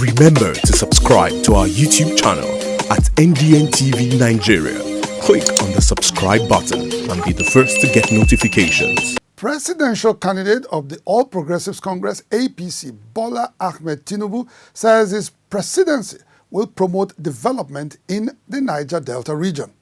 Remember to subscribe to our YouTube channel at NDN TV Nigeria. Click on the subscribe button and be the first to get notifications. Presidential candidate of the All Progressives Congress APC, Bola Ahmed Tinubu, says his presidency will promote development in the Niger Delta region.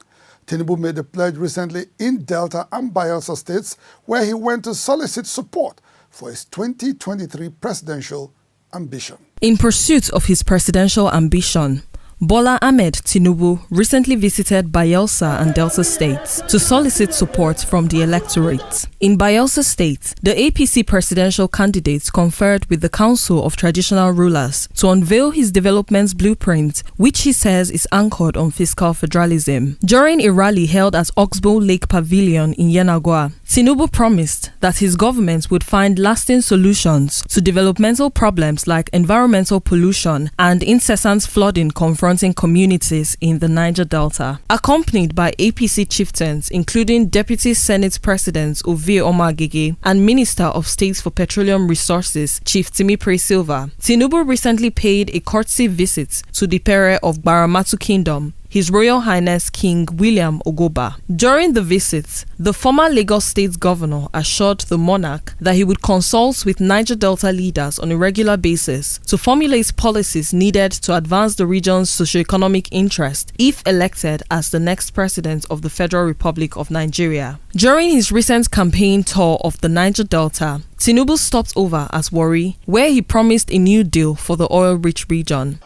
Tinubu made the pledge recently in Delta and Bayelsa states, where he went to solicit support for his 2023 presidential ambition. In pursuit of his presidential ambition, Bola Ahmed Tinubu recently visited Bayelsa and Delta states to solicit support from the electorate. In Bayelsa State, the APC presidential candidate conferred with the Council of Traditional Rulers to unveil his development blueprint, which he says is anchored on fiscal federalism. During a rally held at Oxbow Lake Pavilion in Yenagoa, Tinubu promised that his government would find lasting solutions to developmental problems like environmental pollution and incessant flooding confronting communities in the Niger Delta. Accompanied by APC chieftains, including Deputy Senate President Ovie Omagege and Minister of State for Petroleum Resources, Chief Timipre Silva, Tinubu recently paid a courtesy visit to the Pere of Baramatu Kingdom, His Royal Highness King William Ogoba. During the visit, the former Lagos State Governor assured the monarch that he would consult with Niger Delta leaders on a regular basis to formulate policies needed to advance the region's socio-economic interest if elected as the next president of the Federal Republic of Nigeria. During his recent campaign tour of the Niger Delta, Tinubu stopped over at Warri, where he promised a new deal for the oil-rich region.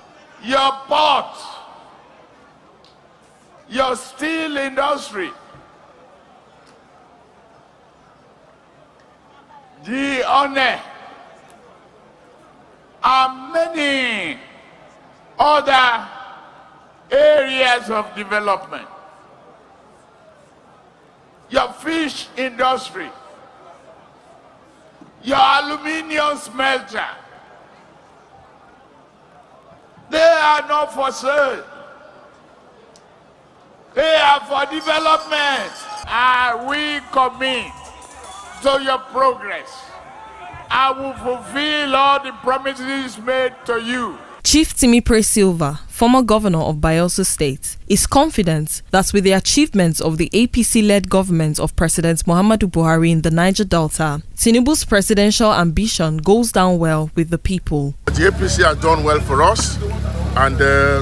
Your port, your steel industry, the honor, and many other areas of development. Your fish industry, your aluminium smelter, they are not for sale. They are for development. And we commit to your progress. I will fulfill all the promises made to you. Chief Timipre Silva, former governor of Bayelsa State, is confident that with the achievements of the APC-led government of President Muhammadu Buhari in the Niger Delta, Tinubu's presidential ambition goes down well with the people. The APC has done well for us, and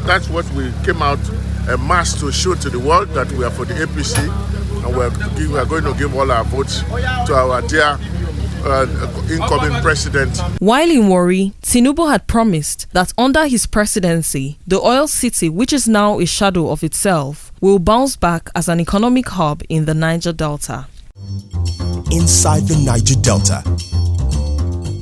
that's what we came out a mass to show to the world, that we are for the APC, and we are going to give all our votes to our dear incoming president. While in Warri, Tinubu had promised that under his presidency, the oil city, which is now a shadow of itself, will bounce back as an economic hub in the Niger Delta. Inside the Niger Delta,